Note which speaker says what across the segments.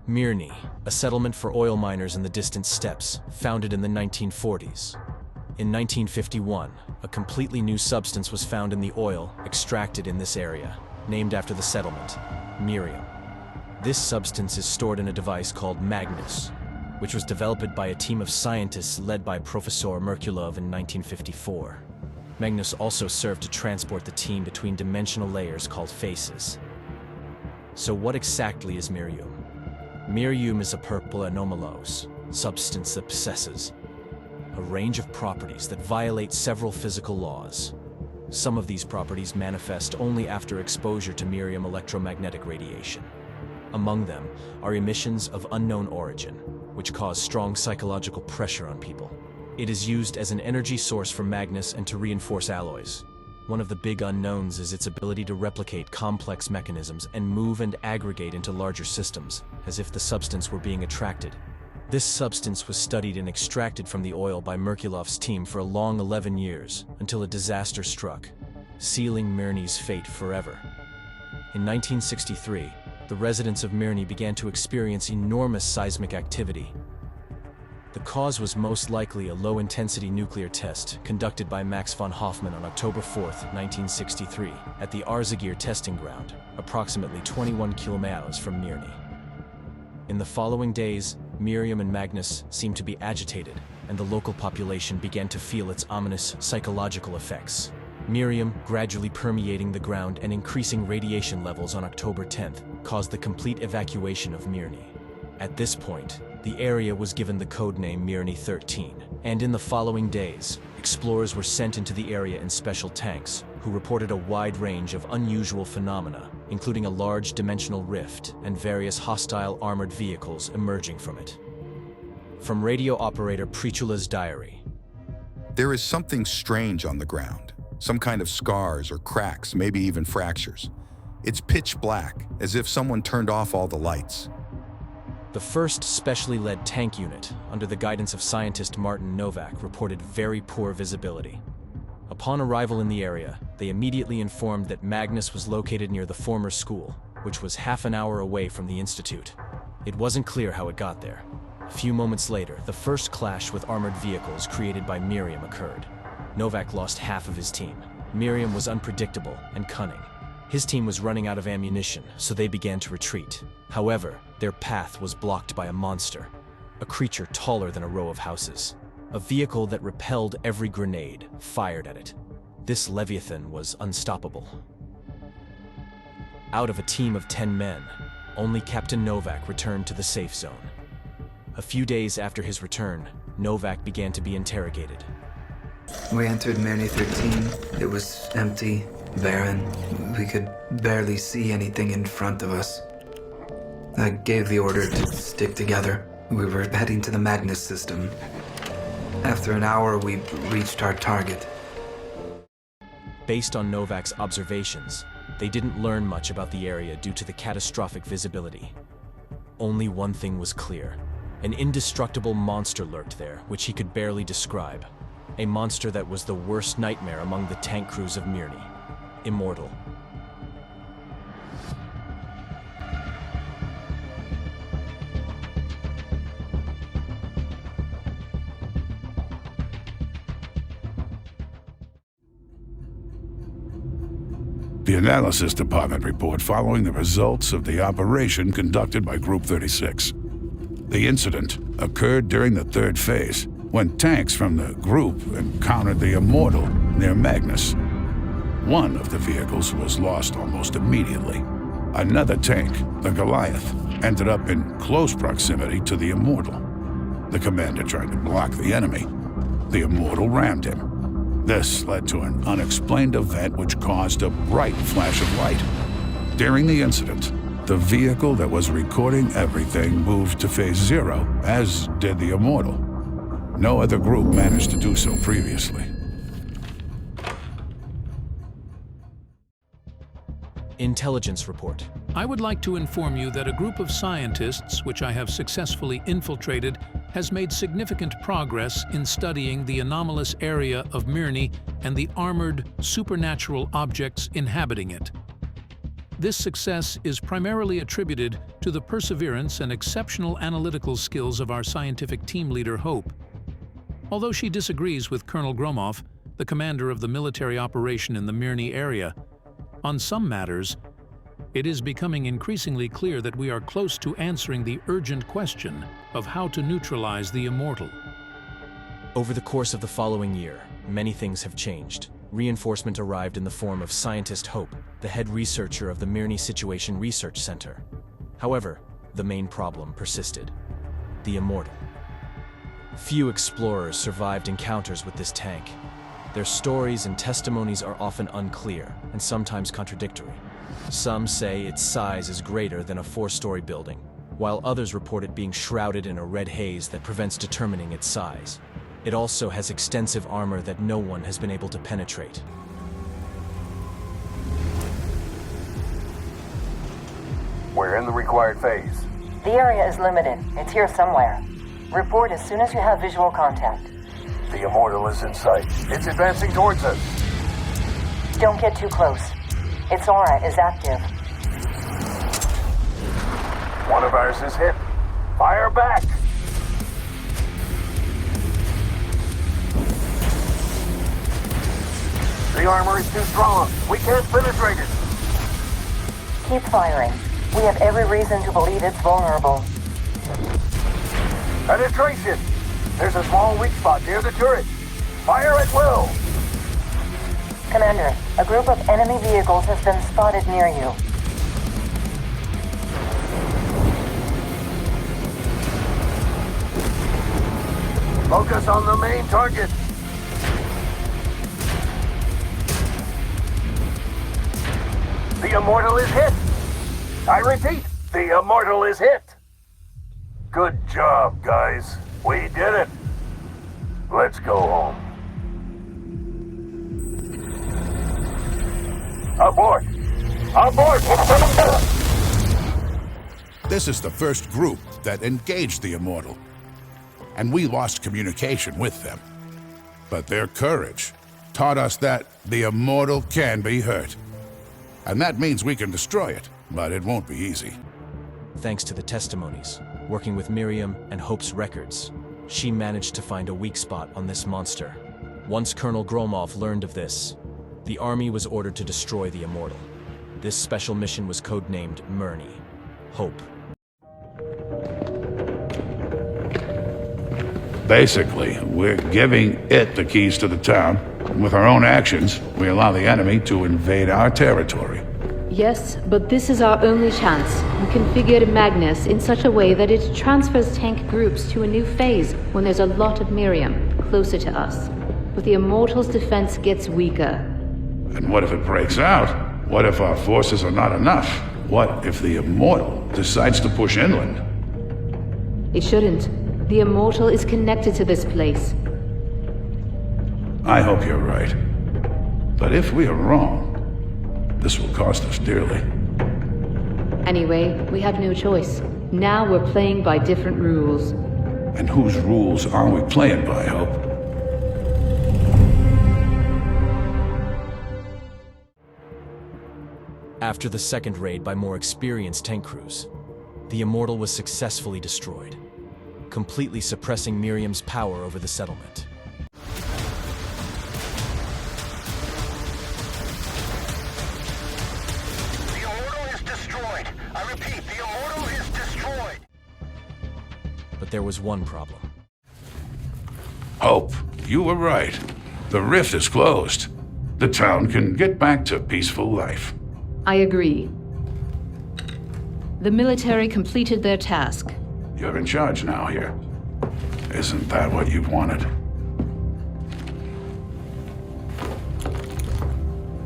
Speaker 1: Mirny, a settlement for oil miners in the distant steppes, founded in the 1940s. In 1951, a completely new substance was found in the oil extracted in this area, named after the settlement, Miriam. This substance is stored in a device called Magnus, which was developed by a team of scientists led by Professor Merkulov in 1954. Magnus also served to transport the team between dimensional layers called faces. So what exactly is Miriam? Miriam is a purple anomalous substance that possesses a range of properties that violate several physical laws. Some of these properties manifest only after exposure to Miriam electromagnetic radiation. Among them are emissions of unknown origin, which cause strong psychological pressure on people. It is used as an energy source for Magnus and to reinforce alloys. One of the big unknowns is its ability to replicate complex mechanisms and move and aggregate into larger systems, as if the substance were being attracted. This substance was studied and extracted from the oil by Merkulov's team for a long 11 years, until a disaster struck, sealing Mirny's fate forever. In 1963, the residents of Mirny began to experience enormous seismic activity. The cause was most likely a low-intensity nuclear test conducted by Max von Hoffmann on October 4, 1963, at the Arzagir testing ground, approximately 21 kilometers from Mirny. In the following days, Miriam and Magnus seemed to be agitated, and the local population began to feel its ominous psychological effects. Miriam, gradually permeating the ground and increasing radiation levels on October 10th, caused the complete evacuation of Mirny. At this point, the area was given the code name Mirny 13, and in the following days, explorers were sent into the area in special tanks, who reported a wide range of unusual phenomena, including a large dimensional rift and various hostile armored vehicles emerging from it. From radio operator Prichula's diary.
Speaker 2: There is something strange on the ground, some kind of scars or cracks, maybe even fractures. It's pitch black, as if someone turned off all the lights.
Speaker 1: The first specially led tank unit, under the guidance of scientist Martin Novak, reported very poor visibility. Upon arrival in the area, they immediately informed that Magnus was located near the former school, which was half an hour away from the institute. It wasn't clear how it got there. A few moments later, the first clash with armored vehicles created by Miriam occurred. Novak lost half of his team. Miriam was unpredictable and cunning. His team was running out of ammunition, so they began to retreat. However, their path was blocked by a monster, a creature taller than a row of houses. A vehicle that repelled every grenade fired at it. This Leviathan was unstoppable. Out of a team of 10 men, only Captain Novak returned to the safe zone. A few days after his return, Novak began to be interrogated.
Speaker 3: We entered Mirny 13. It was empty, barren. We could barely see anything in front of us. I gave the order to stick together. We were heading to the Magnus system. After an hour, we reached our target.
Speaker 1: Based on Novak's observations, they didn't learn much about the area due to the catastrophic visibility. Only one thing was clear. An indestructible monster lurked there, which he could barely describe. A monster that was the worst nightmare among the tank crews of Mirny. Immortal.
Speaker 4: The Analysis Department report following the results of the operation conducted by Group 36. The incident occurred during the third phase, when tanks from the group encountered the Immortal near Magnus. One of the vehicles was lost almost immediately. Another tank, the Goliath, ended up in close proximity to the Immortal. The commander tried to block the enemy. The Immortal rammed him. This led to an unexplained event which caused a bright flash of light. During the incident, the vehicle that was recording everything moved to phase 0, as did the Immortal. No other group managed to do so previously.
Speaker 1: Intelligence report.
Speaker 5: I would like to inform you that a group of scientists, which I have successfully infiltrated, has made significant progress in studying the anomalous area of Mirny and the armored, supernatural objects inhabiting it. This success is primarily attributed to the perseverance and exceptional analytical skills of our scientific team leader, Hope. Although she disagrees with Colonel Gromov, the commander of the military operation in the Mirny area, on some matters, it is becoming increasingly clear that we are close to answering the urgent question of how to neutralize the Immortal.
Speaker 1: Over the course of the following year, many things have changed. Reinforcement arrived in the form of Scientist Hope, the head researcher of the Mirny Situation Research Center. However, the main problem persisted: the Immortal. Few explorers survived encounters with this tank. Their stories and testimonies are often unclear and sometimes contradictory. Some say its size is greater than a 4-story building, while others report it being shrouded in a red haze that prevents determining its size. It also has extensive armor that no one has been able to penetrate.
Speaker 6: We're in the required phase.
Speaker 7: The area is limited. It's here somewhere. Report as soon as you have visual contact.
Speaker 6: The Immortal is in sight. It's advancing towards us.
Speaker 7: Don't get too close. Its aura is active.
Speaker 6: One of ours is hit. Fire back! The armor is too strong. We can't penetrate it.
Speaker 7: Keep firing. We have every reason to believe it's vulnerable.
Speaker 6: Penetration! There's a small weak spot near the turret. Fire at will!
Speaker 7: Commander, a group of enemy vehicles has been spotted near you.
Speaker 6: Focus on the main target. The Immortal is hit. I repeat, the Immortal is hit. Good job, guys. We did it. Let's go home. Abort! Abort!
Speaker 4: This is the first group that engaged the Immortal, and we lost communication with them. But their courage taught us that the Immortal can be hurt. And that means we can destroy it, but it won't be easy.
Speaker 1: Thanks to the testimonies, working with Miriam and Hope's records, she managed to find a weak spot on this monster. Once Colonel Gromov learned of this, the army was ordered to destroy the Immortal. This special mission was codenamed Mirny, Hope.
Speaker 4: Basically, we're giving it the keys to the town. With our own actions, we allow the enemy to invade our territory.
Speaker 8: Yes, but this is our only chance. We configured Magnus in such a way that it transfers tank groups to a new phase when there's a lot of Miriam closer to us. But the Immortal's defense gets weaker.
Speaker 4: And what if it breaks out? What if our forces are not enough? What if the Immortal decides to push inland?
Speaker 8: It shouldn't. The Immortal is connected to this place.
Speaker 4: I hope you're right. But if we are wrong, this will cost us dearly.
Speaker 8: Anyway, we have no choice. Now we're playing by different rules.
Speaker 4: And whose rules are we playing by, Hope?
Speaker 1: After the second raid by more experienced tank crews, the Immortal was successfully destroyed, completely suppressing Miriam's power over the settlement.
Speaker 6: The Immortal is destroyed. I repeat, the Immortal is destroyed.
Speaker 1: But there was one problem.
Speaker 4: Hope, you were right. The rift is closed. The town can get back to peaceful life.
Speaker 8: I agree. The military completed their task.
Speaker 4: You're in charge now here. Isn't that what you wanted?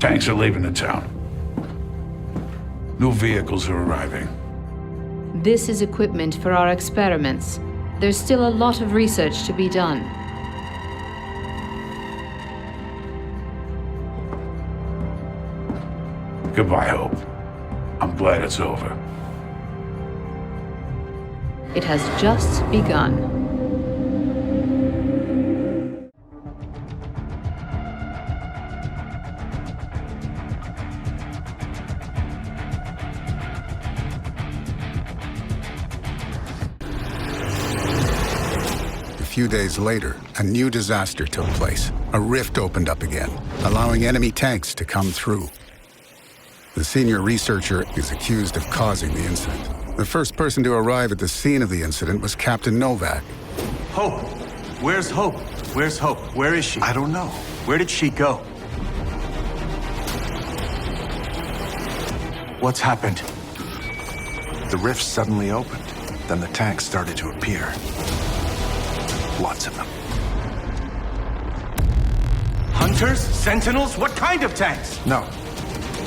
Speaker 4: Tanks are leaving the town. New vehicles are arriving.
Speaker 8: This is equipment for our experiments. There's still a lot of research to be done.
Speaker 4: Goodbye, Hope. I'm glad it's over.
Speaker 8: It has just begun.
Speaker 9: few days later, a new disaster took place. A rift opened up again, allowing enemy tanks to come through. The senior researcher is accused of causing the incident. The first person to arrive at the scene of the incident was Captain Novak.
Speaker 10: Hope! Where's Hope? Where's Hope? Where is she?
Speaker 11: I don't know.
Speaker 10: Where did she go? What's happened?
Speaker 11: The rift suddenly opened. Then the tanks started to appear. Lots of them.
Speaker 10: Hunters? Sentinels? What kind of tanks?
Speaker 11: No.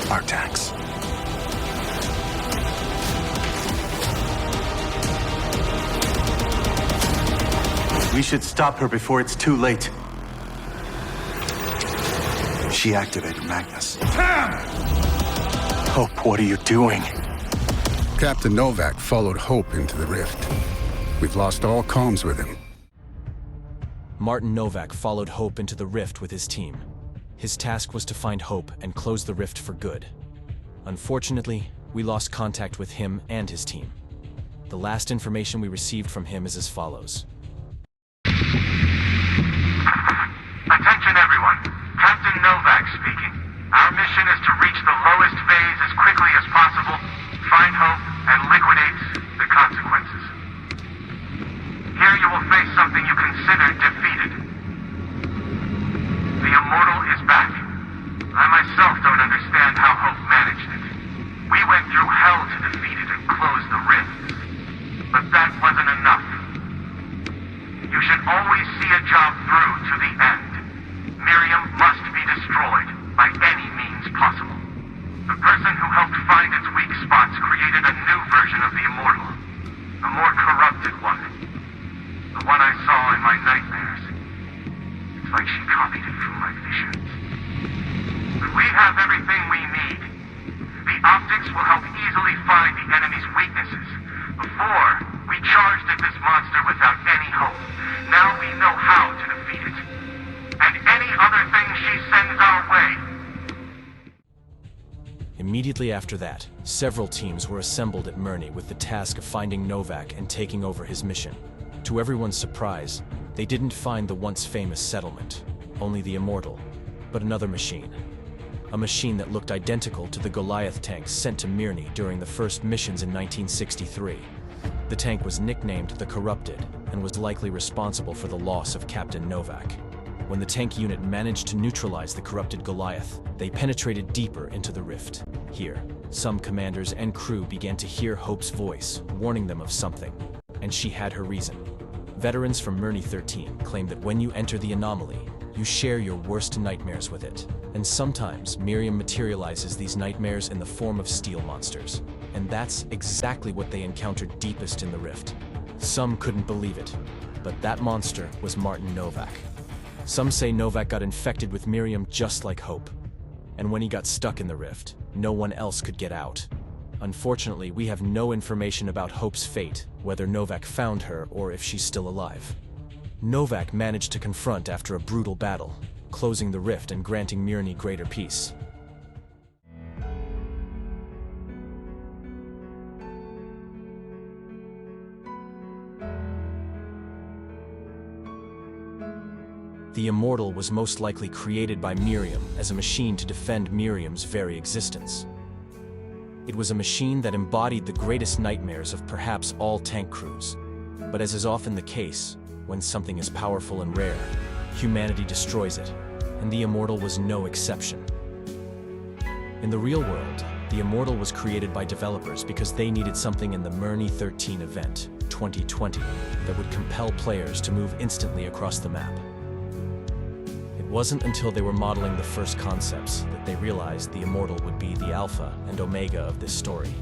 Speaker 11: Our tanks.
Speaker 10: We should stop her before it's too late.
Speaker 11: She activated Magnus.
Speaker 10: Hope, what are you doing?
Speaker 9: Captain Novak followed Hope into the rift. We've lost all comms with him.
Speaker 1: Martin Novak followed Hope into the rift with his team. His task was to find Hope and close the rift for good. Unfortunately, we lost contact with him and his team. The last information we received from him is as follows.
Speaker 6: Attention everyone, Captain Novak speaking. Our mission is to reach the lowest phase as quickly as possible, find Hope, and liquidate the consequences. Here you will face something you considered defeated. The Immortal is back. I myself don't understand how Hope managed it. We went through hell to defeat it and close the rifts. But that wasn't enough. You should always see a job through to the end. Miriam must be destroyed by any means possible. The person who helped find its weak spots created a new version of the Immortal. A more corrupted one. The one I saw in my nightmares. It's like she copied it from my visions. But we have everything we need. The optics will help easily find the enemy's weaknesses. Before, we charged at this monster without any hope. Now we know how to defeat it. And any other thing she sends our way.
Speaker 1: Immediately after that, several teams were assembled at Mirny with the task of finding Novak and taking over his mission. To everyone's surprise, they didn't find the once famous settlement, only the Immortal, but another machine. A machine that looked identical to the Goliath tanks sent to Mirny during the first missions in 1963. The tank was nicknamed the Corrupted and was likely responsible for the loss of Captain Novak. When the tank unit managed to neutralize the corrupted Goliath, they penetrated deeper into the rift. Here, some commanders and crew began to hear Hope's voice, warning them of something, and she had her reason. Veterans from Mirny 13 claim that when you enter the anomaly, you share your worst nightmares with it. And sometimes Miriam materializes these nightmares in the form of steel monsters. And that's exactly what they encountered deepest in the rift. Some couldn't believe it, but that monster was Martin Novak. Some say Novak got infected with Miriam just like Hope. And when he got stuck in the rift, no one else could get out. Unfortunately, we have no information about Hope's fate, whether Novak found her or if she's still alive. Novak managed to confront after a brutal battle, closing the rift and granting Mirny greater peace. The Immortal was most likely created by Miriam as a machine to defend Miriam's very existence. It was a machine that embodied the greatest nightmares of perhaps all tank crews. But as is often the case, when something is powerful and rare, humanity destroys it, and the Immortal was no exception. In the real world, the Immortal was created by developers because they needed something in the Mirny 13 event, 2020, that would compel players to move instantly across the map. It wasn't until they were modeling the first concepts that they realized the Immortal would be the alpha and omega of this story.